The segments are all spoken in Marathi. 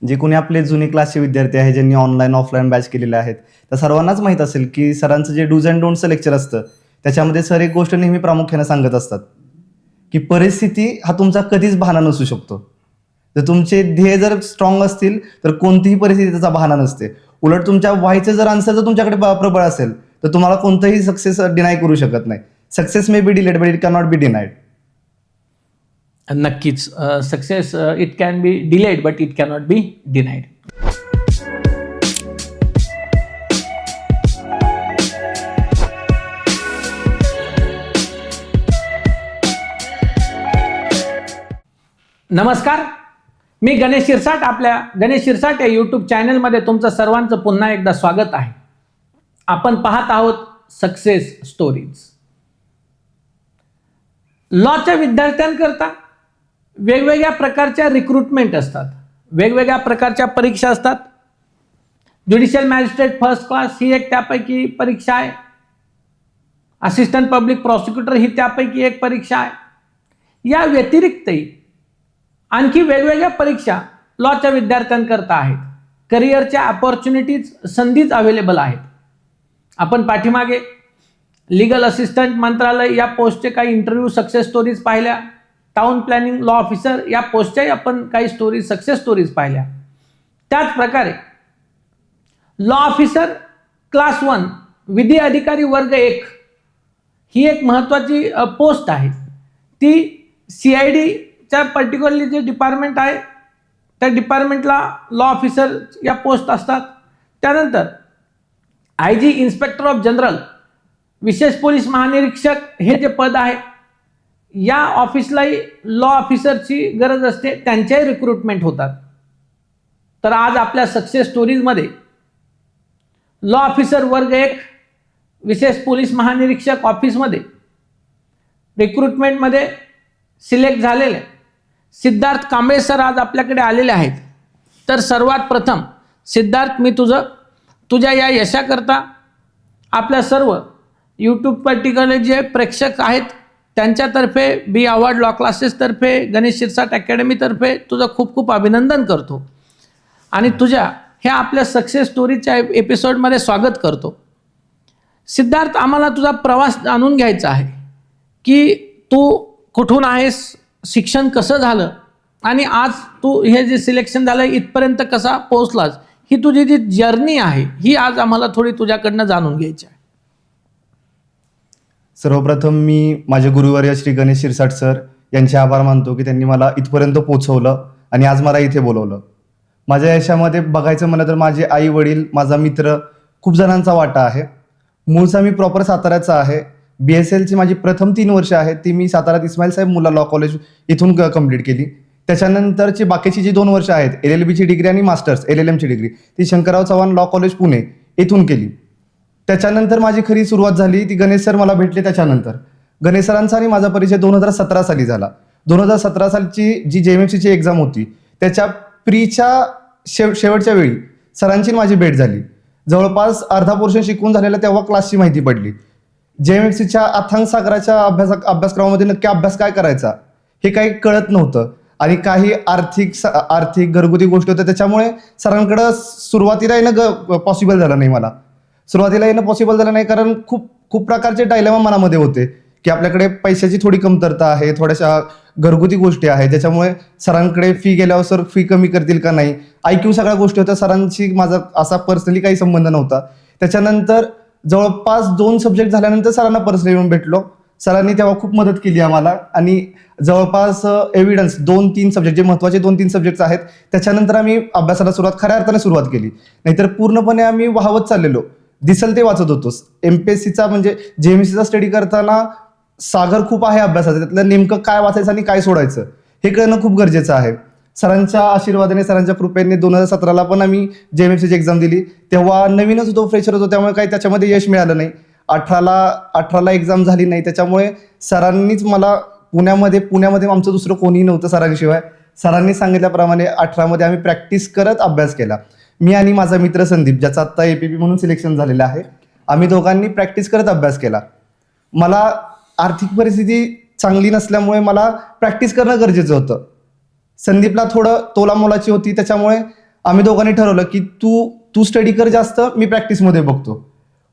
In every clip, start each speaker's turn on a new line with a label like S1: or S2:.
S1: जे कोणी आपले जुने क्लासचे विद्यार्थी आहेत, ज्यांनी ऑनलाईन ऑफलाईन बॅच केलेले आहेत, त्या सर्वांनाच माहीत असेल की सरांचं जे डूज अँड डोंट्सचं लेक्चर असतं त्याच्यामध्ये सर एक गोष्ट नेहमी प्रामुख्याने सांगत असतात की परिस्थिती हा तुमचा कधीच बहाणा नसू शकतो. जर तुमचे ध्येय जर स्ट्रॉंग असतील तर कोणतीही परिस्थिती त्याचा बहाणा नसते. उलट तुमच्या व्हायचं जर आन्सर जर तुमच्याकडे प्रबळ असेल तर तुम्हाला कोणतंही सक्सेस डिनाय करू शकत नाही. Success may be delayed but it can not be denied.
S2: नक्कीच success it can be delayed but it cannot be denied. नमस्कार, मी गणेश शिरसाट. आपल्या गणेश शिरसाट या यूट्यूब चॅनलमध्ये तुमचं सर्वांचं पुन्हा एकदा स्वागत आहे. आपण पाहत आहोत सक्सेस स्टोरीज. लॉच्या विद्यार्थ्यांकरता वेगवेगळ्या प्रकारच्या रिक्रुटमेंट असतात, वेगवेगळ्या प्रकारच्या परीक्षा असतात. ज्युडिशियल मॅजिस्ट्रेट फर्स्ट क्लास ही एक त्यापैकी परीक्षा आहे. असिस्टंट पब्लिक प्रॉसिक्युटर ही त्यापैकी एक परीक्षा आहे. या व्यतिरिक्तही आणखी वेगवेगळ्या परीक्षा लॉच्या विद्यार्थ्यांकरता आहेत. करिअरच्या अपॉर्च्युनिटीज, संधीच अवेलेबल आहेत. आपण पाठीमागे लीगल असिस्टंट मंत्रालय या पोस्टचे काही इंटरव्ह्यू सक्सेस स्टोरीज पाहिल्या. टाउन प्लॅनिंग लॉ ऑफिसर या पोस्टच्याही आपण काही स्टोरीज, सक्सेस स्टोरीज पाहिल्या. त्याच प्रकारे लॉ ऑफिसर क्लास 1 विधी अधिकारी वर्ग 1 ही एक महत्त्वाची पोस्ट आहे. ती CIDच्या पर्टिक्युलरली जे डिपार्टमेंट आहे त्या डिपार्टमेंटला लॉ ऑफिसर या पोस्ट असतात. त्यानंतर IG इन्स्पेक्टर ऑफ जनरल, विशेष पोलीस महानिरीक्षक हे जे पद आहे या ऑफिसलाही लॉ ऑफिसरची गरज असते, त्यांच्याही रिक्रुटमेंट होतात. तर आज आपल्या सक्सेस स्टोरीजमध्ये लॉ ऑफिसर वर्ग 1 विशेष पोलीस महानिरीक्षक ऑफिसमध्ये रिक्रुटमेंटमध्ये सिलेक्ट झालेले सिद्धार्थ कांबळे सर आज आपल्याकडे आलेले आहेत. तर सर्वात प्रथम सिद्धार्थ, मी तुझ्या या यशाकरता आपल्या सर्व यूट्यूब पर्टिक्युलर जे प्रेक्षक आहेत त्यांच्यातर्फे, बी अवॉर्ड लॉ क्लासेसतर्फे, गणेश शिरसाट अकॅडमीतर्फे तुझं खूप खूप अभिनंदन करतो आणि तुझ्या ह्या आपल्या सक्सेस स्टोरीच्या एपिसोडमध्ये स्वागत करतो. सिद्धार्थ, आम्हाला तुझा प्रवास जाणून घ्यायचा आहे की तू कुठून आहेस, शिक्षण कसं झालं आणि आज तू हे जे सिलेक्शन झालं इथपर्यंत कसा पोहोचलास, ही तुझी जी जर्नी आहे ही आज आम्हाला थोडी तुझ्याकडनं जाणून घ्यायची आहे.
S1: सर्वप्रथम मी माझे गुरुवर्य श्री गणेश शिरसाट सर यांचे आभार मानतो की त्यांनी मला इथपर्यंत पोहोचवलं आणि आज मला इथे बोलवलं. माझ्या यशामध्ये बघायचं म्हणलं तर माझे आई वडील, माझा मित्र, खूप जणांचा वाटा आहे. मूळचा मी प्रॉपर साताऱ्याचा आहे. BSLची माझी प्रथम 3 वर्ष आहेत ती मी साताऱ्यात इस्माईल साहेब मुल्ला लॉ कॉलेज इथून कंप्लीट केली. त्याच्यानंतरची बाकीची जी 2 वर्ष आहेत, LLBची डिग्री आणि मास्टर्स LLMची डिग्री ती शंकरराव चव्हाण लॉ कॉलेज पुणे इथून केली. त्याच्यानंतर माझी खरी सुरुवात झाली ती गणेश सर मला भेटले. त्याच्यानंतर गणेश सरांचा आणि माझा परिचय 2017 साली झाला. 2017 सालची जी JMFCची एक्झाम होती त्याच्या प्रीच्या शेवटच्या वेळी सरांची माझी भेट झाली. जवळपास अर्धा पोर्शन शिकून झालेला तेव्हा क्लासची माहिती पडली. JMFCच्या अथांग सागराच्या अभ्यासक्रमामध्ये नक्की अभ्यास काय करायचा हे काही कळत नव्हतं आणि काही आर्थिक घरगुती गोष्टी होत्या. त्याच्यामुळे सरांकडं सुरुवातीला येणं पॉसिबल झालं नाही. मला सुरुवातीला येणं पॉसिबल झालं नाही कारण खूप प्रकारचे डायलेमा मनामध्ये होते की आपल्याकडे पैशाची थोडी कमतरता आहे, थोड्याशा घरगुती गोष्टी आहेत, त्याच्यामुळे सरांकडे फी गेल्यावर सर फी कमी करतील का नाही, IQ सगळ्या गोष्टी होत्या. सरांशी माझा असा पर्सनली काही संबंध नव्हता. त्याच्यानंतर जवळपास 2 सब्जेक्ट झाल्यानंतर सरांना पर्सनली येऊन भेटलो. सरांनी तेव्हा खूप मदत केली आम्हाला आणि जवळपास एव्हिडन्स 2-3 सब्जेक्ट जे महत्त्वाचे 2-3 सब्जेक्ट्स आहेत त्याच्यानंतर आम्ही अभ्यासाला खऱ्या अर्थाने सुरुवात केली. नाहीतर पूर्णपणे आम्ही वाहवत चाललेलो, दिसल ते वाचत होतो. MPSCचा म्हणजे JMFCचा स्टडी करताना सागर खूप आहे अभ्यासाचं, त्यातलं नेमकं काय वाचायचं आणि काय सोडायचं हे कळणं खूप गरजेचं आहे. सरांच्या आशीर्वादाने, सरांच्या कृपेने 2017ला पण आम्ही JMFCची एक्झाम दिली. तेव्हा नवीनच होतो, फ्रेशर होतो, त्यामुळे काही त्याच्यामध्ये यश मिळालं नाही. 18ला एक्झाम झाली नाही. त्याच्यामुळे सरांनीच मला पुण्यामध्ये आमचं दुसरं कोणीही नव्हतं सरांशिवाय. सरांनी सांगितल्याप्रमाणे 18मध्ये आम्ही प्रॅक्टिस करत अभ्यास केला. मी आणि माझा मित्र संदीप, ज्याचा आत्ता APP म्हणून सिलेक्शन झालेलं आहे, आम्ही दोघांनी प्रॅक्टिस करत अभ्यास केला. मला आर्थिक परिस्थिती चांगली नसल्यामुळे मला प्रॅक्टिस करणं गरजेचं होतं. संदीपला थोडं तोलामोलाची होती, त्याच्यामुळे आम्ही दोघांनी ठरवलं की तू तू स्टडी कर जास्त, मी प्रॅक्टिसमध्ये बघतो.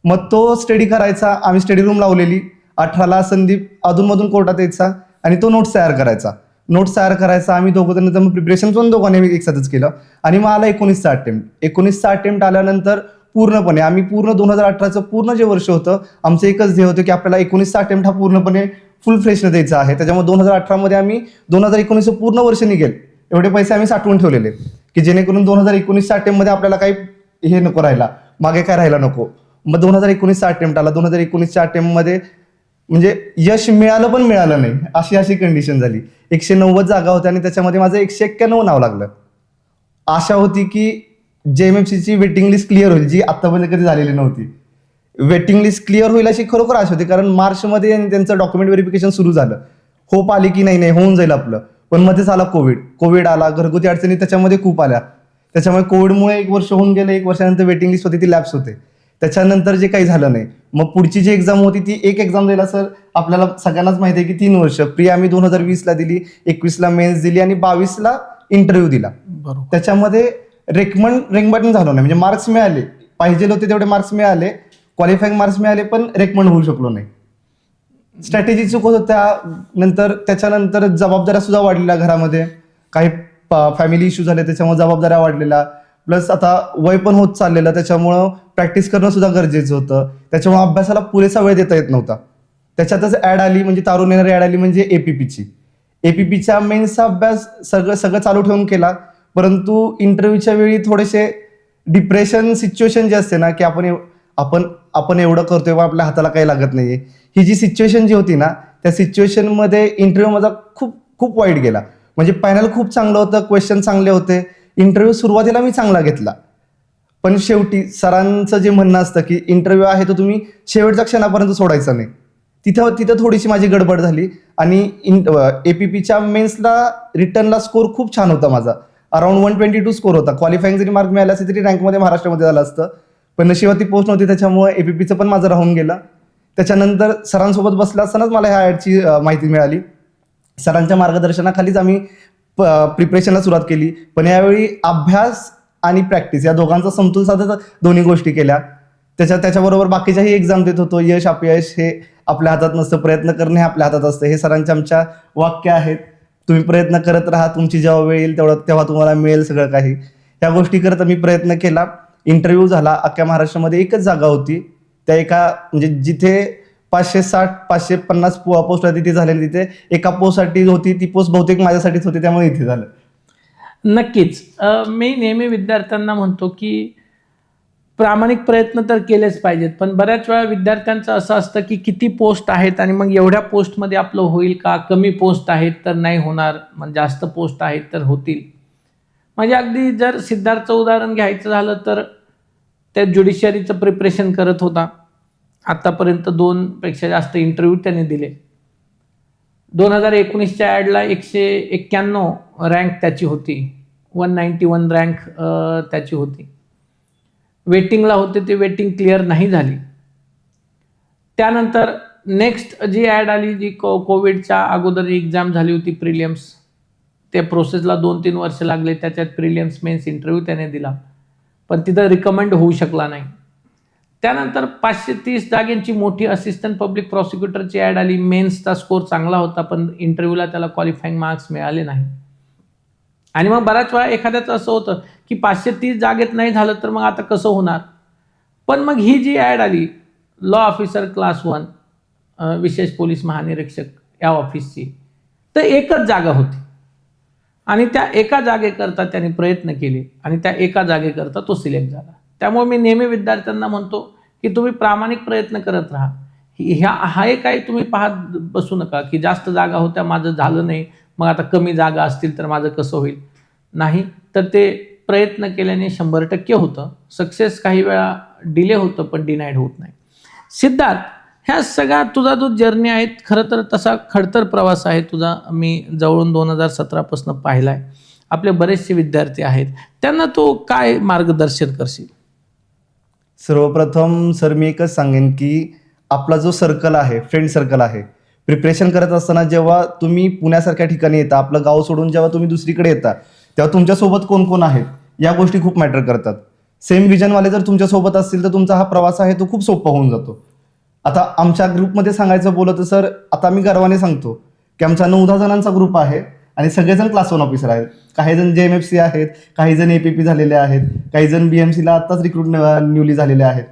S1: मग तो स्टडी करायचा, आम्ही स्टडी रूम लावलेली. 18ला संदीप अधूनमधून कोर्टात यायचा आणि तो नोट्स तयार करायचा. आम्ही दोघं जण मग प्रिपरेशन पण दोघांनी एकसाथच केलं. आणि मग आला 19चा अटेम्प्ट आल्यानंतर पूर्णपणे आम्ही पूर्ण 2018चं पूर्ण जे वर्ष होतं आमचं एकच ध्येय होतं की आपल्याला 19चा अटेम्प्ट हा पूर्णपणे फुल फ्रेशनं द्यायचा आहे. त्याच्यामुळे 2018मध्ये आम्ही 2019चं पूर्ण वर्ष निघेल एवढे पैसे आम्ही साठवून ठेवलेले की जेणेकरून 2019च्या अटेम्प्टमध्ये आपल्याला काही हे नको राहिला, मागे काय राहायला नको. मग 2019चा अटेम्प्ट आला. 2019च्या अटेम्प्टमध्ये म्हणजे यश मिळालं पण मिळालं नाही, अशी कंडिशन झाली. 190 जागा होत्या आणि त्याच्यामध्ये माझं 191 नाव लागलं. आशा होती की JMFCची वेटिंग लिस्ट क्लिअर होईल, जी आत्तापर्यंत कधी झालेली नव्हती. वेटिंग लिस्ट क्लिअर होईल अशी खरोखर आशा होती, कारण मार्चमध्ये त्यांचं डॉक्युमेंट व्हेरिफिकेशन सुरू झालं. होप आली की नाही होऊन जाईल आपलं. पण मध्येच आला कोविड आला, घरगुती अडचणी त्याच्यामध्ये खूप आल्या. त्याच्यामुळे कोविडमुळे 1 वर्ष होऊन गेलं. 1 वर्षानंतर वेटिंग लिस्ट होती ती लॅप्स होते. त्याच्यानंतर जे काही झालं नाही. मग पुढची जी एक्झाम होती ती एक एक्झाम द्यायला सर आपल्याला सगळ्यांनाच माहिती आहे की 3 वर्ष. प्री आम्ही 2020ला दिली, 21ला मेन्स दिली आणि 22ला इंटरव्ह्यू दिला.
S2: बरोबर.
S1: त्याच्यामध्ये रेकमेंड झालो नाही. म्हणजे मार्क्स मिळाले, पाहिजे होते तेवढे मार्क्स मिळाले, क्वालिफाईंग मार्क्स मिळाले, पण रेकमेंड होऊ शकलो नाही. स्ट्रॅटेजी चुकत होत्या. त्याच्यानंतर जबाबदाऱ्या सुद्धा वाढलेल्या घरामध्ये, काही फॅमिली इश्यू झाले त्याच्यामुळे जबाबदाऱ्या वाढलेल्या. प्लस आता वय पण होत चाललेलं, त्याच्यामुळं प्रॅक्टिस करणं सुद्धा गरजेचं होतं. त्याच्यामुळे अभ्यासाला पुरेसा वेळ देता येत नव्हता. त्याच्यातच ऍड आली, म्हणजे तारून येणारी ऍड आली म्हणजे एपीपीच्या मेन्सचा अभ्यास सगळं चालू ठेवून केला. परंतु इंटरव्ह्यूच्या वेळी थोडेसे डिप्रेशन सिच्युएशन जे असते ना, की आपण एवढं करतोय पण आपल्या हाताला काही लागत नाहीये, ही जी सिच्युएशन जी होती ना, त्या सिच्युएशनमध्ये इंटरव्ह्यू माझा खूप खूप वाईट गेला. म्हणजे पॅनल खूप चांगलं होतं, क्वेश्चन चांगले होते, इंटरव्ह्यू सुरुवातीला मी चांगला घेतला. पण शेवटी सरांचं जे म्हणणं असतं की इंटरव्ह्यू आहे तो तुम्ही शेवटच्या क्षणापर्यंत सोडायचा नाही, तिथं थोडीशी माझी गडबड झाली. आणि एपीपीच्या मेन्सला रिटर्नला स्कोर खूप छान होता माझा, अराउंड 122 स्कोर होता. क्वालिफाईंग जरी मार्क मिळाले असते तरी रँकमध्ये महाराष्ट्रामध्ये झालं असतं, पण नशिबात ती पोस्ट नव्हती, त्याच्यामुळे एपीपीचं पण माझं राहून गेलं. त्याच्यानंतर सरांसोबत बसला असतानाच मला ह्या ॲडची माहिती मिळाली. सरांच्या मार्गदर्शनाखालीच आम्ही प्रिपरेशनला सुरुवात केली. पण यावेळी अभ्यास आणि प्रॅक्टिस या दोघांचा समतोल साधत दोन्ही गोष्टी केल्या. त्याच्याबरोबर बाकीच्याही एक्झाम देत होतो. यश अपयश हे आपल्या हातात नसतं, प्रयत्न करणे हे आपल्या हातात असतं. हे सरांच्या आमच्या वाक्य आहेत. तुम्ही प्रयत्न करत राहा, तुमची जेव्हा वेळ येईल तेव्हा तुम्हाला मिळेल सगळं काही. ह्या गोष्टी करत आम्ही प्रयत्न केला. इंटरव्ह्यू झाला. अख्ख्या महाराष्ट्रामध्ये एकच जागा होती, त्या एका म्हणजे जिथे 560-550 पोस्ट तिथे झालेली, तिथे एका पोस्टसाठी होती. ती पोस्ट बहुतेक माझ्यासाठीच होती, त्यामुळे इथे झालं.
S2: नक्कीच. मी नेहमी विद्यार्थ्यांना म्हणतो की प्रामाणिक प्रयत्न तर केलेच पाहिजेत, पण बऱ्याच वेळा विद्यार्थ्यांचं असं असतं की किती पोस्ट आहेत आणि मग एवढ्या पोस्टमध्ये आपलं होईल का, कमी पोस्ट आहेत तर नाही होणार, मग जास्त पोस्ट आहेत तर होतील. म्हणजे अगदी जर सिद्धार्थचं उदाहरण घ्यायचं झालं तर त्या ज्युडिशियरीचं प्रिपरेशन करत होता. आत्तापर्यंत 2पेक्षा जास्त इंटरव्ह्यू त्याने दिले. 2019च्या ॲडला 191 रँक त्याची होती, 191 रँक त्याची होती. वेटिंगला होते, ते वेटिंग क्लिअर नाही झाली. त्यानंतर नेक्स्ट जी ॲड आली, जी कोविडच्या अगोदर एक्झाम झाली होती प्रिलियम्स, त्या प्रोसेसला 2-3 वर्ष लागले. त्याच्यात प्रिलियम्स मेन्स इंटरव्ह्यू त्याने दिला, पण तिथं रिकमेंड होऊ शकला नाही. त्यानंतर 530 जागेंची मोठी असिस्टंट पब्लिक प्रॉसिक्युटरची ॲड आली. मेन्सचा स्कोर चांगला होता, पण इंटरव्ह्यूला त्याला क्वालिफाईंग मार्क्स मिळाले नाही. आणि मग बऱ्याच वेळा एखाद्याचं असं होतं की 530 जागेत नाही झालं तर मग आता कसं होणार. पण मग ही जी ॲड आली लॉ ऑफिसर क्लास 1 विशेष पोलीस महानिरीक्षक या ऑफिसची, तर एकच जागा होती आणि त्या एका जागेकरता त्यांनी प्रयत्न केले आणि त्या एका जागेकरता तो सिलेक्ट झाला. त्यामुळे मी नेहमी विद्यार्थ्यांना म्हणतो की तुम्ही प्रामाणिक प्रयत्न करत राहा. हा काही तुम्ही पाहत बसू नका की जास्त जागा होत्या, माझं झालं नाही, मग आता कमी जागा असतील तर माझं कसं होईल. नाही, तर ते प्रयत्न केल्याने 100% होतं. सक्सेस काही वेळा डिले होतं, पण डिनाईड होत नाही. सिद्धार्थ, ह्या सगळा तुझा जो जर्नी आहे खरं तर तसा खडतर प्रवास आहे तुझा. मी जवळून 2017 पाहिला आहे. आपले बरेचसे विद्यार्थी आहेत, त्यांना तू काय मार्गदर्शन करशील?
S1: सर्वप्रथम सर मी एकच सांगेन की आपला जो सर्कल आहे, फ्रेंड सर्कल आहे, प्रिपरेशन करत असताना जेव्हा तुम्ही पुण्यासारख्या ठिकाणी येता, आपलं गाव सोडून जेव्हा तुम्ही दुसरीकडे येता, तेव्हा तुमच्यासोबत कोण कोण आहेत या गोष्टी खूप मॅटर करतात. सेम विजनवाले जर तुमच्यासोबत असतील तर तुमचा हा प्रवास आहे तो खूप सोपा होऊन जातो. आता आमच्या ग्रुपमध्ये सांगायचं बोललं तर सर, आता मी गर्वाने सांगतो की आमचा 9-10 जणांचा ग्रुप आहे आणि सगळेजण क्लास 1 ऑफिसर आहेत. काही जण JMFC आहेत, काही जण APP झालेले आहेत, काही जण BMCला आत्ताच रिक्रूट न्यूली झालेले आहेत.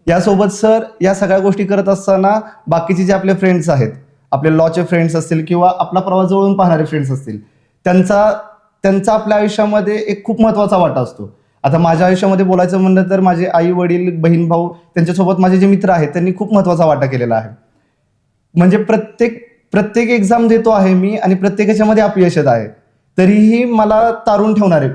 S1: यासोबत सर या सगळ्या गोष्टी करत असताना बाकीचे जे आपले फ्रेंड्स आहेत, आपले लॉचे फ्रेंड्स असतील किंवा आपला प्रवास जवळून पाहणारे फ्रेंड्स असतील, त्यांचा आपल्या आयुष्यामध्ये एक खूप महत्त्वाचा वाटा असतो. आता माझ्या आयुष्यामध्ये बोलायचं म्हणलं तर माझे आई वडील, बहीण भाऊ, त्यांच्यासोबत माझे जे मित्र आहेत त्यांनी खूप महत्त्वाचा वाटा केलेला आहे. म्हणजे प्रत्येक एक्झाम देतो आहे मी आणि प्रत्येक याच्यामध्ये अपयश येत आहे, तरीही मला तारून ठेवणारे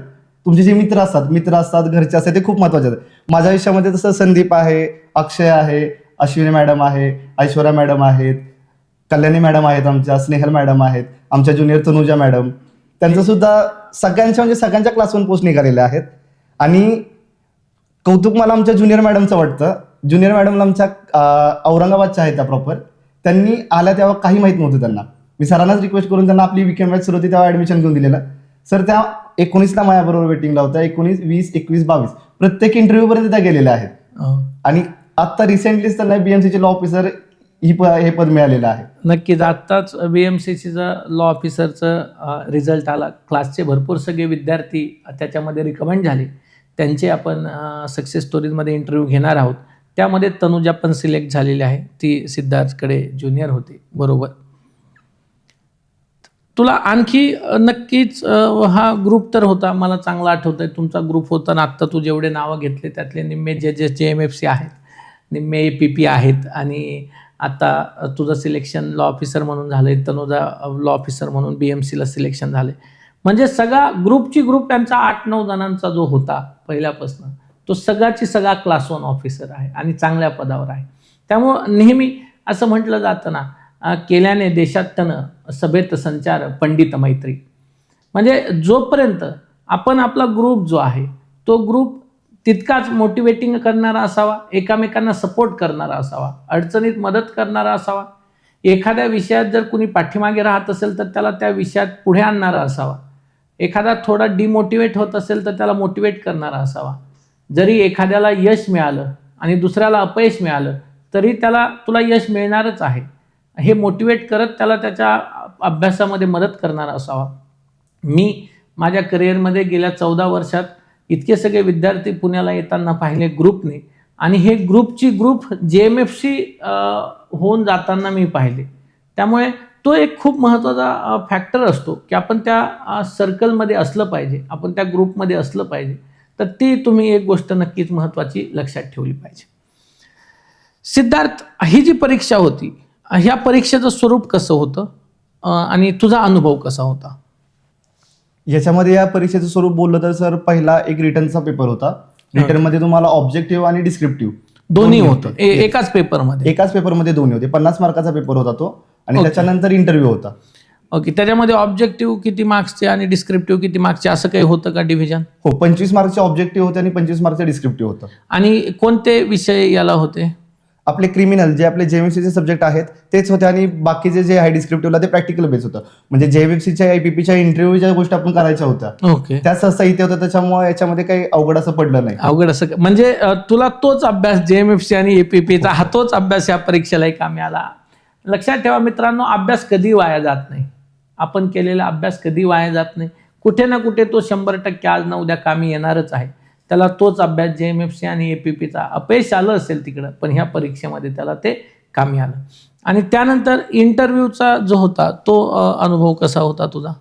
S1: तुमचे जे मित्र असतात, घरचे असतात, ते खूप महत्त्वाचे आहेत. माझ्या आयुष्यामध्ये तसं संदीप आहे, अक्षय आहे, अश्विनी मॅडम आहे, ऐश्वर्या मॅडम आहेत, कल्याणी मॅडम आहेत, आमच्या स्नेहल मॅडम आहेत, आमच्या ज्युनियर तनुजा मॅडम, त्यांचं सुद्धा सगळ्यांच्या क्लास 1 पोस्ट निघालेल्या आहेत. आणि कौतुक मला आमच्या ज्युनियर मॅडमचं वाटतं. ज्युनियर मॅडमला आमच्या औरंगाबादच्या आहेत त्या प्रॉपर. त्यांनी आल्या तेव्हा काही माहीत नव्हतं त्यांना. मी सरांनाच रिक्वेस्ट करून त्यांना आपली वीकेंड मॅच सुरू होती तेव्हा ऍडमिशन घेऊन दिलेलं. सर त्या 19ला माझ्याबरोबर वेटिंगला होत्या, 19, 20, 21, 22 प्रत्येक इंटरव्ह्यूपर्यंत त्या गेलेल्या आहेत. आणि आता रिसेंटलीच त्यांना BMCचे लॉ ऑफिसर हे पद मिळालेलं आहे.
S2: नक्कीच. आत्ताच BMCचं लॉ ऑफिसरचं रिझल्ट आला. क्लासचे भरपूर सगळे विद्यार्थी त्याच्यामध्ये रिकमेंड झाले. त्यांचे आपण सक्सेस स्टोरीजमध्ये इंटरव्ह्यू घेणार आहोत. त्यामध्ये तनुजा पण सिलेक्ट झालेली आहे. ती सिद्धार्थकडे ज्युनियर होती, बरोबर. तुला आणखी नक्कीच हा ग्रुप तर होता, मला चांगला आठवतंय तुमचा ग्रुप होता. आणि आत्ता तू जेवढे नावं घेतले त्यातले निम्मे जे JMFC आहेत, निम्मे APP आहेत, आणि आता तुझं सिलेक्शन लॉ ऑफिसर म्हणून झालं आहे, तनुजा लॉ ऑफिसर म्हणून BMCला सिलेक्शन झालं. म्हणजे सगळा ग्रुप त्यांचा 8-9 जणांचा जो होता पहिल्यापासून, तो सगळा क्लास 1 ऑफिसर आहे आणि चांगल्या पदावर आहे. त्यामुळं नेहमी असं म्हटलं जातं ना, केल्याने देशात तन, सभेत संचार, पंडित मैत्री. म्हणजे जोपर्यंत आपण आपला ग्रुप जो आहे तो ग्रुप तितकाच मोटिवेटिंग करणारा असावा, एकमेकांना सपोर्ट करणारा असावा, अडचणीत मदत करणारा असावा. एखाद्या विषयात जर कुणी पाठीमागे राहत असेल तर त्याला त्या विषयात पुढे आणणारा असावा. एखादा थोडा डिमोटिवेट होत असेल तर त्याला मोटिवेट करणारा असावा. जरी एखाद्याला यश मिळालं आणि दुसऱ्याला अपयश मिळालं तरी तुला यश मिळणारच आहे हे मोटिवेट करत त्याला त्याच्या अभ्यासामध्ये मदत करणारा असावा. मी माझ्या करिअरमध्ये गेल्या 14 वर्षात इतके सगळे विद्यार्थी पुण्याला येताना पाहिले ग्रुपने, आणि हे ग्रुप JMFC होऊन जाताना मी पाहिले. त्यामुळे तो एक खूप महत्त्वाचा फॅक्टर असतो की आपण त्या सर्कलमध्ये असलं पाहिजे, आपण त्या ग्रुपमध्ये असलं पाहिजे. तर ती तुम्ही एक गोष्ट नक्कीच महत्त्वाची लक्षात ठेवली पाहिजे. सिद्धार्थ, ही जी परीक्षा होती, ह्या परीक्षेचं स्वरूप कसं होतं आणि तुझा अनुभव कसा होता?
S1: याच्यामध्ये या परीक्षेचं स्वरूप बोललं तर सर, पहिला एक रिटर्नचा पेपर होता. रिटर्नमध्ये तुम्हाला ऑब्जेक्टिव्ह आणि डिस्क्रिप्टिव्ह
S2: दोन्ही होतं एकाच पेपरमध्ये
S1: दोन्ही होते. 50 मार्काचा पेपर होता तो, आणि त्याच्यानंतर इंटरव्ह्यू होता.
S2: ओके. त्याच्यामध्ये ऑब्जेक्टिव्ह किती मार्क्सचे आणि डिस्क्रिप्टिव्ह किती मार्क्सचे असं काही होतं का डिव्हिजन?
S1: हो, 25 मार्क्सचे ऑब्जेक्टिव्ह होते आणि 25 मार्क्सचे डिस्क्रिप्टिव्ह होतं.
S2: आणि कोणते विषय याला होते?
S1: आपले क्रिमिनल जे आपले JMFCचे सब्जेक्ट आहेत तेच होते, आणि बाकीचे जे आहे डिस्क्रिप्टिव्हला ते प्रॅक्टिकल बेस होतं. म्हणजे JMFCच्या APPच्या इंटरव्ह्यूच्या गोष्टी आपण करायच्या होत्या,
S2: ओके,
S1: त्या सहसा इथे होत्या. त्याच्यामुळे याच्यामध्ये काही अवघड असं पडलं नाही.
S2: अवघड असं म्हणजे तुला तोच अभ्यास JMFC आणि APPचा तोच अभ्यास या परीक्षेलाही कामी आला. लक्षात ठेवा मित्रांनो, अभ्यास कधी वाया जात नाही. आपण केलेला अभ्यास कधी वाया जात नाही. कुठे ना कुठे तो 100% आज ना उद्या कामी येणारच आहे. त्याला तोच अभ्यास JMFC आणि APPचा अपयश आलं असेल तिकडं, पण ह्या परीक्षेमध्ये त्याला ते कामी आलं. आणि त्यानंतर इंटरव्ह्यूचा जो होता तो अनुभव कसा होता तुझा?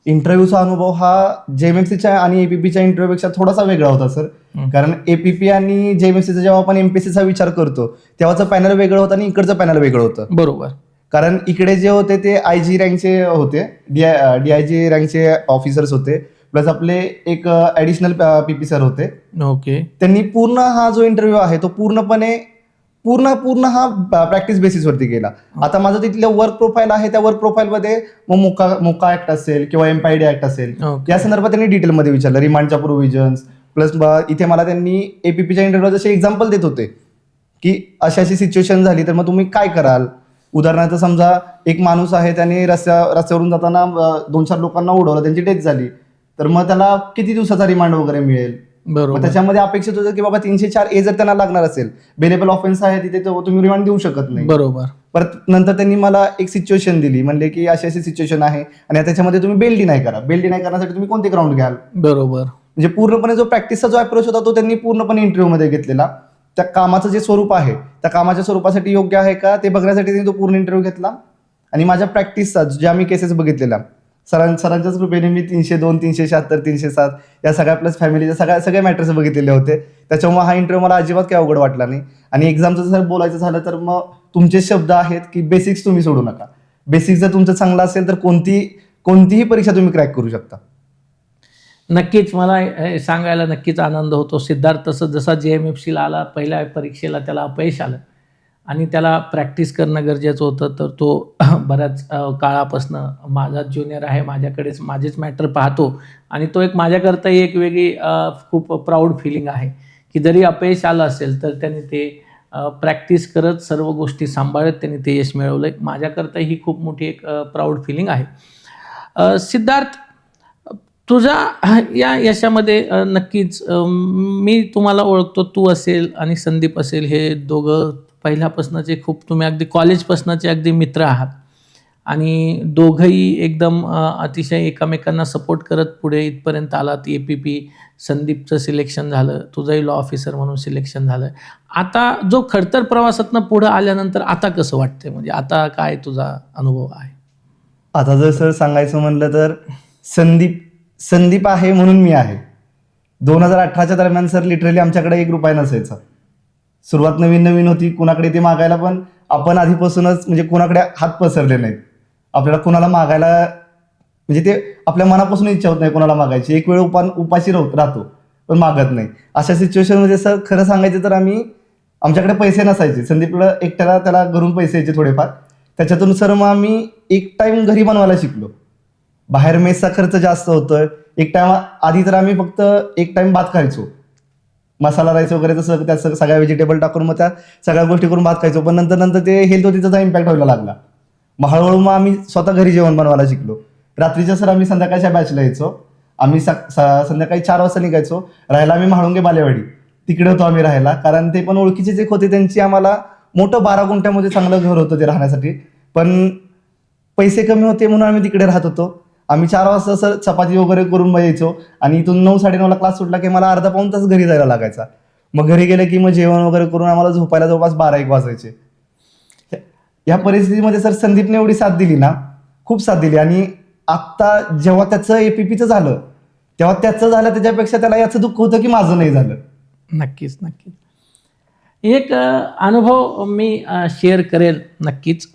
S1: इंटरव्ह्यूचा अनुभव हा JMFCच्या आणि APPच्या इंटरव्ह्यूपेक्षा थोडासा वेगळा होता सर. कारण APP आणि JMFCचा जेव्हा आपण MPSCचा विचार करतो तेव्हाचं पॅनल वेगळं होतं आणि इकडचं पॅनल वेगळं होतं.
S2: बरोबर.
S1: कारण इकडे जे होते ते IG रँकचे होते, DIG रँकचे ऑफिसर्स होते, प्लस आपले एक ऍडिशनल PP सर होते.
S2: ओके.
S1: त्यांनी पूर्ण हा जो इंटरव्ह्यू आहे तो पूर्ण हा प्रॅक्टिस बेसिसवरती केला. आता माझं तिथलं वर्क प्रोफाईल आहे, त्या वर्क प्रोफाईलमध्ये मग मोका ऍक्ट असेल किंवा MPID ऍक्ट असेल, या संदर्भात त्यांनी डिटेलमध्ये विचारलं. रिमांडच्या प्रोव्हिजन्स प्लस इथे मला त्यांनी APPच्या इंटरव्ह्यू जसे एक्झाम्पल देत होते की अशी सिच्युएशन झाली तर मग तुम्ही काय कराल. उदाहरणार्थ समजा एक माणूस आहे, त्याने रस्त्यावरून जाताना 2-4 लोकांना उडवलं, त्यांची डेथ झाली, तर मग त्याला किती दिवसाचा रिमांड वगैरे मिळेल. मग
S2: बरोबर
S1: त्याच्यामध्ये अपेक्षित होतं की बाबा 304A जर त्यांना लागणार असेल, बेलेबल ऑफेन्स आहे तिथे तुम्ही रिमांड देऊ शकत नाही.
S2: बरोबर
S1: परत नंतर त्यांनी मला एक सिच्युएशन दिली, म्हणले की अशी अशी सिच्युएशन आहे आणि त्याच्यामध्ये तुम्ही बेल डिनाय करा. बेल डिनाय करण्यासाठी तुम्ही कोणते ग्राउंड घ्याल.
S2: बरोबर
S1: म्हणजे पूर्णपणे जो प्रॅक्टिसचा जो अप्रोच होता तो त्यांनी पूर्णपणे इंटरव्ह्यूमध्ये घेतलेला. त्या कामाचं जे स्वरूप आहे त्या कामाच्या स्वरूपासाठी योग्य आहे का ते बघण्यासाठी त्यांनी तो पूर्ण इंटरव्ह्यू घेतला. आणि माझ्या प्रॅक्टिसचा ज्या मी केसेस बघितलेल्या सरांच्याच कृपेने मी 302, 376, 307 या सगळ्या प्लस फॅमिलीच्या सगळे मॅटर्स बघितलेले होते. त्याच्यामुळे हा इंटरव्ह्यू मला अजिबात काही अवघड वाटला नाही. आणि एक्झामचं जर बोलायचं झालं तर मग तुमचे शब्द आहेत की बेसिक्स तुम्ही सोडू नका. बेसिक्स जर तुमचं चांगलं असेल तर कोणतीही परीक्षा तुम्ही क्रॅक करू शकता.
S2: नक्कीच मला हे सांगायला नक्कीच आनंद होतो. सिद्धार्थ तसं जसा JMFCला आला पहिल्या परीक्षेला त्याला अपयश आलं आणि त्याला प्रॅक्टिस करणं गरजेचं होतं. तर तो बऱ्याच काळापासनं माझा ज्युनियर आहे, माझेच मॅटर पाहतो आणि तो एक माझ्याकरता एक वेगळी खूप प्राऊड फिलिंग आहे की जरी अपयश आलं असेल तर त्यांनी ते प्रॅक्टिस करत सर्व गोष्टी सांभाळत त्यांनी ते यश मिळवलं. माझ्याकरता ही खूप मोठी एक प्राऊड फिलिंग आहे. सिद्धार्थ तुझ्या या यशामध्ये नक्कीच मी तुम्हाला ओळखतो, तू असेल आणि संदीप असेल, हे दोघं पहिल्यापासूनचे खूप तुम्ही अगदी कॉलेजपासूनचे अगदी मित्र आहात आणि दोघंही एकदम अतिशय एकमेकांना सपोर्ट करत पुढे इथपर्यंत आलात. APP संदीपचं सिलेक्शन झालं, तुझंही लॉ ऑफिसर म्हणून सिलेक्शन झालं. आता जो खडतर प्रवासातनं पुढं आल्यानंतर आता कसं वाटतंय, म्हणजे आता काय तुझा अनुभव आहे?
S1: आता जर सर सांगायचं म्हणलं तर संदीप आहे म्हणून मी आहे. 2018च्या दरम्यान सर लिटरली आमच्याकडे ₹1 नसायचा. सुरुवात नवीन होती, कुणाकडे ते मागायला पण आपण आधीपासूनच म्हणजे कुणाकडे हात पसरले नाहीत. आपल्याला कुणाला मागायला म्हणजे ते आपल्या मनापासून इच्छा होत नाही कोणाला मागायची. एक वेळ उपाशी राहतो पण मागत नाही. अशा सिच्युएशनमध्ये सर खरं सांगायचं तर आमच्याकडे पैसे नसायचे. संदीपला एकट्याला त्याला घरून पैसे यायचे थोडेफार. त्याच्यातून सर मग आम्ही एक टाइम घरी बनवायला शिकलो. बाहेर मेसचा खर्च जास्त होतोय. एक टाइम आधी तर आम्ही फक्त एक टाइम भात खायचो, मसाला राईस वगैरे तसं त्या सगळ्या व्हेजिटेबल टाकून मग त्या सगळ्या गोष्टी करून भात खायचो. पण नंतर ते हेल्थ होती त्याचा इम्पॅक्ट व्हायला लागला. मग हळूहळू मग आम्ही स्वतः घरी जेवण बनवायला शिकलो. रात्रीच्या सर आम्ही संध्याकाळच्या बॅचला यायचो. आम्ही संध्याकाळी 4 वाजता निघायचो. राहायला आम्ही म्हाळुंगे बालेवाडी तिकडे होतो आम्ही राहायला, कारण ते पण ओळखीचेच एक होते. त्यांची आम्हाला मोठं 12 गुंठ्यामध्ये चांगलं घर होतं ते राहण्यासाठी, पण पैसे कमी होते म्हणून आम्ही तिकडे राहत होतो. आम्ही 4 वाजता सर चपाती वगैरे करून मग यायचो आणि इथून 9-9:30ला क्लास सुटला की मला अर्धा पाऊण तास घरी जायला लागायचा. मग घरी गेलं की मग जेवण वगैरे करून आम्हाला झोपायला जवळपास 12-1 वाजायचे. या परिस्थितीमध्ये सर संदीपने एवढी साथ दिली ना, खूप साथ दिली. आणि आत्ता जेव्हा त्याचं APPचं झालं तेव्हा त्याचं झालं त्याच्यापेक्षा त्याला याचं दुःख होतं की माझं नाही झालं.
S2: नक्कीच. एक अनुभव मी शेअर करेल नक्कीच.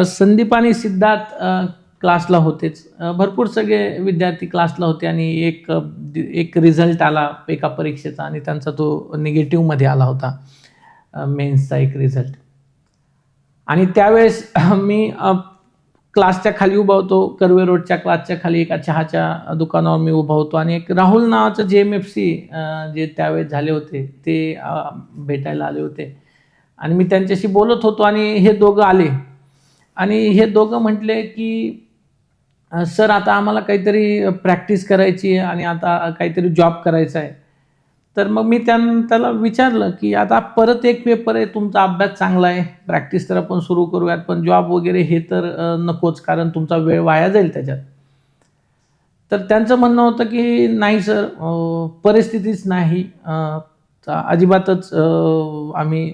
S2: संदीप आणि सिद्धार्थ क्लासला होतेच, भरपूर सगळे विद्यार्थी क्लासला होते आणि एक रिझल्ट आला एका परीक्षेचा आणि त्यांचा तो निगेटिव्हमध्ये आला होता, मेन्सचा एक रिझल्ट. आणि त्यावेळेस मी क्लासच्या खाली उभा होतो, कर्वे रोडच्या क्लासच्या खाली एका चहाच्या दुकानावर मी उभा होतो आणि एक राहुल नावाचं JMFC जे त्यावेळेस झाले होते ते भेटायला आले होते आणि मी त्यांच्याशी बोलत होतो आणि हे दोघं आले आणि हे दोघं म्हटले की सर आता आम्हाला काहीतरी प्रॅक्टिस करायची आणि आता काहीतरी जॉब करायचा आहे. तर मग मी त्याला विचारलं की आता परत एक पेपर आहे, तुमचा अभ्यास चांगला आहे, प्रॅक्टिस तर आपण सुरू करूयात, पण जॉब वगैरे हे तर नकोच, कारण तुमचा वेळ वाया जाईल त्याच्यात. तर त्यांचं म्हणणं होतं की नाही सर, परिस्थितीच नाही, अजिबातच आम्ही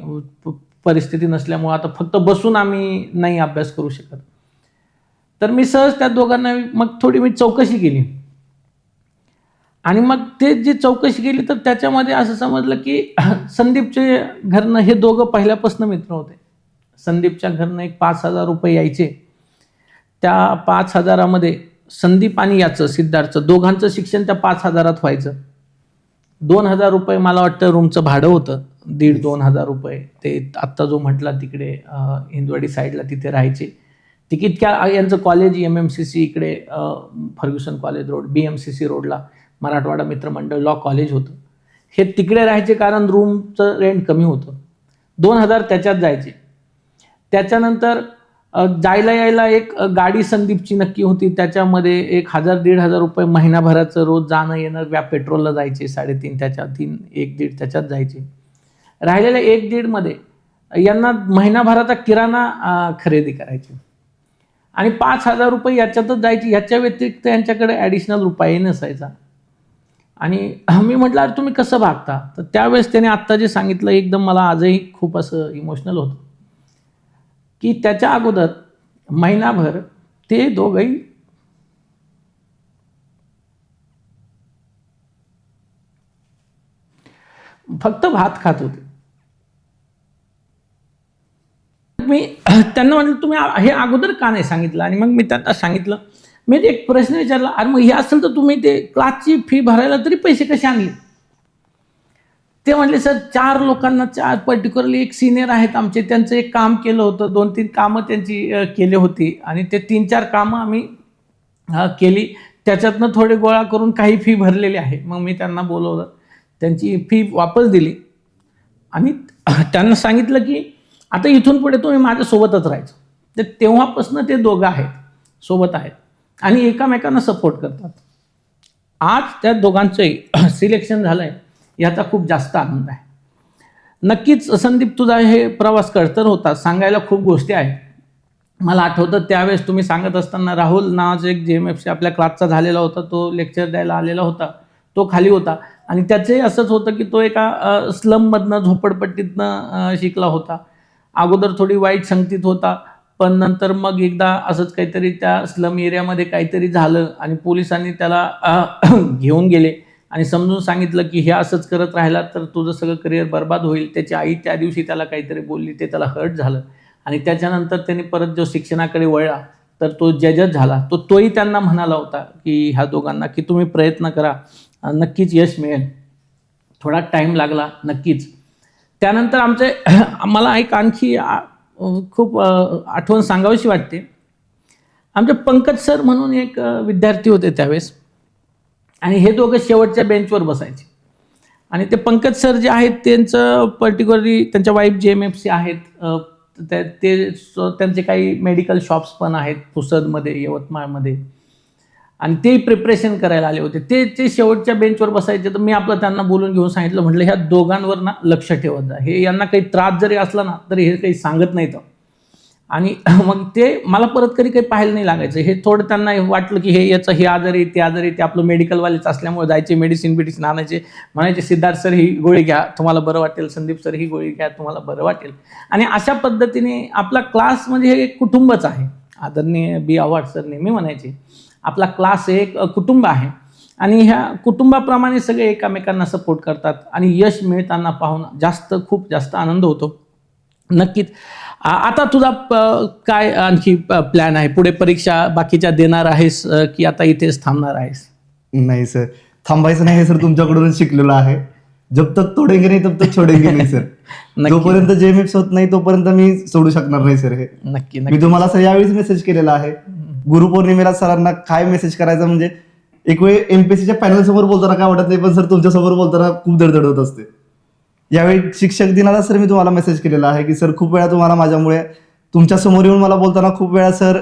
S2: परिस्थिती नसल्यामुळं आता फक्त बसून आम्ही नाही अभ्यास करू शकत. तर मी सहज त्या दोघांना मग थोडी मी चौकशी केली आणि मग ते जी चौकशी केली तर त्याच्यामध्ये असं समजलं की संदीपचे घरनं हे दोघं पहिल्यापासून मित्र होते. संदीपच्या घरनं एक ₹5,000 यायचे. त्या 5,000मध्ये संदीप आणि याचं सिद्धार्थचं दोघांचं शिक्षण त्या 5,000त व्हायचं. ₹2,000 मला वाटतं रूमचं भाडं होतं, ₹1,500-2,000 ते आत्ता जो म्हटला तिकडे हिंदवाडी साईडला तिथे राहायचे. तिकीट यांचं कॉलेज MMCC इकडे फर्ग्युसन कॉलेज रोड BMCC रोडला मराठवाडा मित्रमंडळ लॉ कॉलेज होतं. हे तिकडे राहायचे कारण रूमचं रेंट कमी होतं. 2,000 त्याच्यात जायचे. त्याच्यानंतर जायला यायला एक गाडी संदीपची नक्की होती, त्याच्यामध्ये 1,000-1,500 रुपये महिनाभराचं रोज जाणं येणं, पेट्रोलला जायचे 3.5 त्याच्यात 1-1.5 त्याच्यात जायचे. राहिलेल्या 1-1.5 मध्ये यांना महिनाभराचा किराणा खरेदी करायची आणि 5,000 रुपये याच्यातच जायचे. याच्या व्यतिरिक्त यांच्याकडे ॲडिशनल रुपये नसायचा. आणि मी म्हटलं अरे तुम्ही कसं भागता? तर त्यावेळेस त्याने आत्ता जे सांगितलं एकदम मला आजही खूप असं इमोशनल होतं, की त्याच्या अगोदर महिनाभर ते दोघंही फक्त भात खात होते. मी त्यांना म्हटलं तुम्ही हे अगोदर का नाही सांगितलं? आणि मग मी त्यांना सांगितलं, मी एक प्रश्न विचारला, अरे मग हे असेल तर तुम्ही ते क्लासची फी भरायला तरी पैसे कसे आणले? ते म्हटले सर 4 लोकांना, 4 पर्टिक्युलरली एक सिनियर आहेत आमचे, त्यांचं एक काम केलं होतं, 2-3 कामं त्यांची केली होती आणि ते 3-4 कामं आम्ही केली, त्याच्यातनं थोडे गोळा करून काही फी भरलेली आहे. मग मी त्यांना बोलवलं, त्यांची फी वापस दिली आणि त्यांना सांगितलं की आता इथून पुढे तुम्ही माझ्यासोबतच राहायचं. तर तेव्हापासून ते दोघं आहेत, सोबत आहेत आणि एकमेकांना सपोर्ट करतात. आज त्या दोघांचंही सिलेक्शन झालं आहे, याचा खूप जास्त आनंद आहे. नक्कीच संदीप तुझा हे प्रवास कळतर होता, सांगायला खूप गोष्टी आहेत. मला आठवतं त्यावेळेस तुम्ही सांगत असताना राहुल नावाचा एक JMFC आपल्या क्लासचा झालेला होता, तो लेक्चर द्यायला आलेला होता, तो खाली होता आणि त्याचंही असंच होतं की तो एका स्लममधनं, झोपडपट्टीतनं शिकला होता. अगोदर थोडी वाईट संगतीत होता, पण नंतर मग एकदा असंच काहीतरी त्या स्लम एरियामध्ये काहीतरी झालं आणि पोलिसांनी त्याला घेऊन गेले आणि समजून सांगितलं की हे असंच करत राहिला तर तुझं सगळं करिअर बर्बाद होईल. त्याची आई त्या दिवशी त्याला काहीतरी बोलली, ते त्याला हर्ट झालं आणि त्याच्यानंतर त्यांनी परत जो शिक्षणाकडे वळला तर तो जजच झाला. तोही त्यांना म्हणाला होता की ह्या दोघांना की तुम्ही प्रयत्न करा, नक्कीच यश मिळेल. थोडा टाईम लागला नक्कीच. त्यानंतर मला एक आणखी खूप आठवण सांगावीशी वाटते. आमचे पंकज सर म्हणून एक विद्यार्थी होते त्यावेळेस आणि हे दोघं शेवटच्या बेंचवर बसायचे आणि ते पंकज सर जे आहेत त्यांचं पर्टिक्युलरली त्यांच्या वाईफ JMFC आहेत, त्यांचे काही मेडिकल शॉप्स पण आहेत पुसदमध्ये, यवतमाळमध्ये आणि ते प्रिपरेशन करायला आले होते. ते शेवटच्या बेंचवर बसायचे. तर मी आपलं त्यांना बोलून घेऊन सांगितलं, म्हटलं ह्या दोघांवर ना लक्ष ठेवत जा, हे यांना काही त्रास जरी असला ना तरी हे काही सांगत नाहीत. आणि मग ते मला परत कधी काही पाहायला नाही लागायचं. हे थोडं त्यांना वाटलं की हे आजारी ते आजारी, ते आपलं मेडिकलवालेच असल्यामुळे जायचे, मेडिसिन आणायचे, म्हणायचे सिद्धार्थ सर ही गोळी घ्या तुम्हाला बरं वाटेल, संदीप सर ही गोळी घ्या तुम्हाला बरं वाटेल. आणि अशा पद्धतीने आपला क्लास म्हणजे हे एक कुटुंबच आहे. आदरणीय B आव्हाड सर नेहमी म्हणायचे आपला क्लास हे एक कुटुंब आहे आणि ह्या कुटुंबाप्रमाणे सगळे एकमेकांना सपोर्ट करतात आणि यश मिळताना पाहून खूप जास्त आनंद होतो. नक्कीच. आता तुझा काय आणखी प्लॅन आहे? पुढे परीक्षा बाकीच्या देणार आहेस की आता इथेच थांबणार आहेस?
S1: नाही सर, थांबायचं नाही हे सर तुमच्याकडूनच शिकलेलं आहे. जब तक तोडेंगे नाही तब तक छोडेंगे नाही सर. जोपर्यंत JMFC होत नाही तोपर्यंत मी सोडू शकणार नाही सर. हे
S2: नक्की
S1: मी तुम्हाला सर यावेळीच मेसेज केलेला आहे. गुरुपौर्णिमेला सरांना काय मेसेज करायचा, म्हणजे एक वेळ MPSCच्या पॅनल समोर बोलताना काय वाटत नाही, पण सर तुमच्यासमोर बोलताना खूप दडदड होत असते. यावेळी शिक्षक दिनाला सर मी तुम्हाला मेसेज केलेला आहे की सर खूप वेळा तुम्हाला माझ्यामुळे तुमच्या समोर येऊन मला बोलताना खूप वेळा सर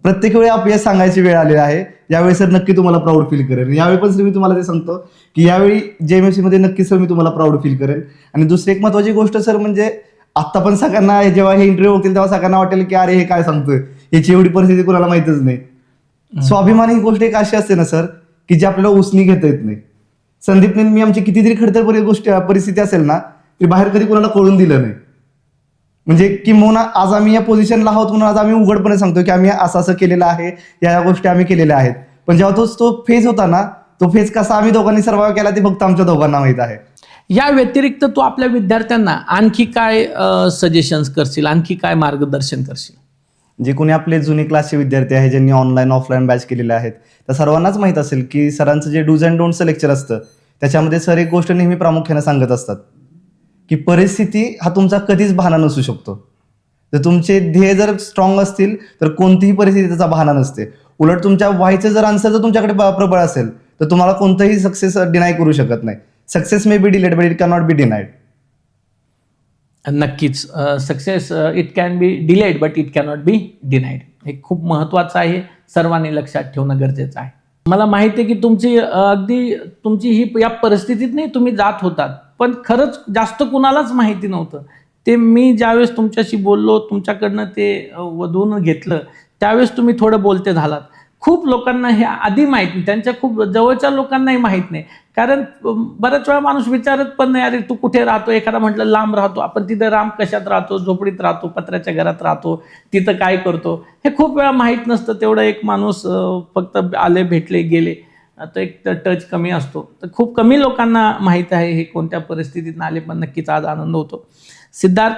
S1: प्रत्येक वेळी अपयश सांगायची वेळ आलेली आहे. यावेळी सर नक्की तुम्हाला प्राऊड फील करेन. यावेळी पण सर मी तुम्हाला ते सांगतो की यावेळी JMFC मध्ये नक्की सर मी तुम्हाला प्राऊड फील करेन. आणि दुसरी एक महत्वाची गोष्ट सर म्हणजे आता पण सगळ्यांना जेव्हा हे इंटरव्ह्यू होतील तेव्हा सगळ्यांना वाटेल की अरे हे काय सांगतोय, याची एवढी परिस्थिती कोणाला माहितच नाही. स्वाभिमान ही गोष्ट एक अशी असते ना सर की जी आपल्याला उसनी घेता येत नाही. संदीपने मी आमची कितीतरी खडतर परिस्थिती असेल ना तरी बाहेर कधी कोणाला कळून दिलं नाही. म्हणजे किंवा आज आम्ही या पोझिशनला आहोत म्हणून आज आम्ही उघडपणे सांगतो की आम्ही असं केलेलं आहे, या गोष्टी आम्ही केलेल्या आहेत. पण जेव्हा तो फेज होता ना, तो फेज कसा आम्ही दोघांनी सर्वाइव्ह केला ते फक्त आमच्या दोघांना माहित आहे.
S2: या व्यतिरिक्त तू आपल्या विद्यार्थ्यांना आणखी काय सजेशन्स करशील, आणखी काय मार्गदर्शन करशील?
S1: जे कोणी आपले जुने क्लासचे विद्यार्थी आहेत ज्यांनी ऑनलाईन ऑफलाईन बॅच केलेले आहेत त्या सर्वांनाच माहीत असेल की सरांचं जे डूज अँड डोंटचं लेक्चर असतं त्याच्यामध्ये सर एक गोष्ट नेहमी प्रामुख्याने सांगत असतात की परिस्थिती हा तुमचा कधीच बहाणा नसू शकतो. जर तुमचे ध्येय जर स्ट्रॉंग असतील तर कोणतीही परिस्थिती त्याचा बहाणा नसते. उलट तुमच्या व्हायचं जर आन्सर जर तुमच्याकडे प्रबळ असेल तर तुम्हाला कोणतंही सक्सेस डिनाय करू शकत नाही. Success may be delayed but it can not be denied.
S2: नक्कीच success it can be delayed but it cannot be denied. हे खूप महत्त्वाचं आहे, सर्वांनी लक्षात ठेवणं गरजेचं आहे. मला माहिती आहे की तुमची ही या परिस्थितीत नाही तुम्ही जात होतात, पण खरंच जास्त कुणालाच माहिती नव्हतं. ते मी ज्यावेळेस तुमच्याशी बोललो, तुमच्याकडनं ते वधून घेतलं, त्यावेळेस तुम्ही थोडं बोलते झालात. खूप लोकांना हे आधी माहीत नाही, त्यांच्या खूप जवळच्या लोकांनाही माहीत नाही. कारण बऱ्याच वेळा माणूस विचारत पण नाही, अरे तू कुठे राहतो, एखादा म्हटलं लांब राहतो, आपण तिथं राम कशात राहतो, झोपडीत राहतो, पत्र्याच्या घरात राहतो, तिथं काय करतो हे खूप वेळा माहीत नसतं. तेवढं एक माणूस फक्त आले भेटले गेले तर एक टच कमी असतो. तर खूप कमी लोकांना माहीत आहे हे कोणत्या परिस्थितीत आले, पण नक्कीच आज आनंद होतो. सिद्धार्थ,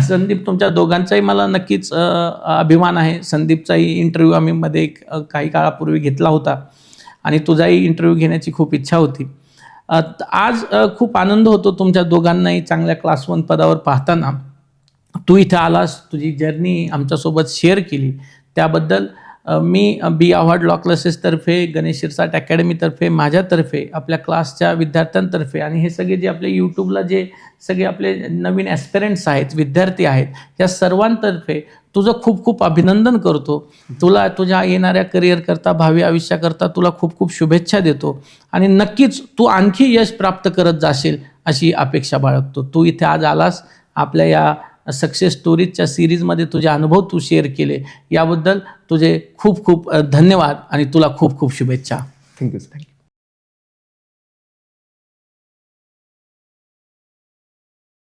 S2: संदीप, तुमच्या दोघांचाही मला नक्कीच अभिमान आहे. संदीपचाही इंटरव्ह्यू आम्ही मध्ये काही काळापूर्वी घेतला होता आणि तुझाही इंटरव्ह्यू घेण्याची खूप इच्छा होती. आज खूप आनंद होतो तुमच्या दोघांनाही चांगल्या क्लास 1 पदावर पाहताना. तू इथं आलास, तुझी जर्नी आमच्यासोबत शेअर केली, त्याबद्दल मी बी आव्हाड लॉ क्लासेसतर्फे, गणेश शिरसाट अकॅडमीतर्फे, माझ्यातर्फे, आपल्या क्लासच्या विद्यार्थ्यांतर्फे आणि हे सगळे जे आपले यूट्यूबला जे सगळे आपले नवीन ॲस्पिरंट्स आहेत, विद्यार्थी आहेत, या सर्वांतर्फे तुझं खूप खूप अभिनंदन करतो. तुला तुझ्या येणाऱ्या करिअरकरता, भावी आयुष्याकरता तुला खूप खूप शुभेच्छा देतो आणि नक्कीच तू आणखी यश प्राप्त करत जाशील अशी अपेक्षा बाळगतो. तू इथे आज आलास, आपल्या या सक्सेस स्टोरीजच्या सिरीजमध्ये तुझे अनुभव तू शेअर केले, याबद्दल तुझे खूप खूप धन्यवाद आणि तुला खूप खूप शुभेच्छा.
S1: थँक्यू.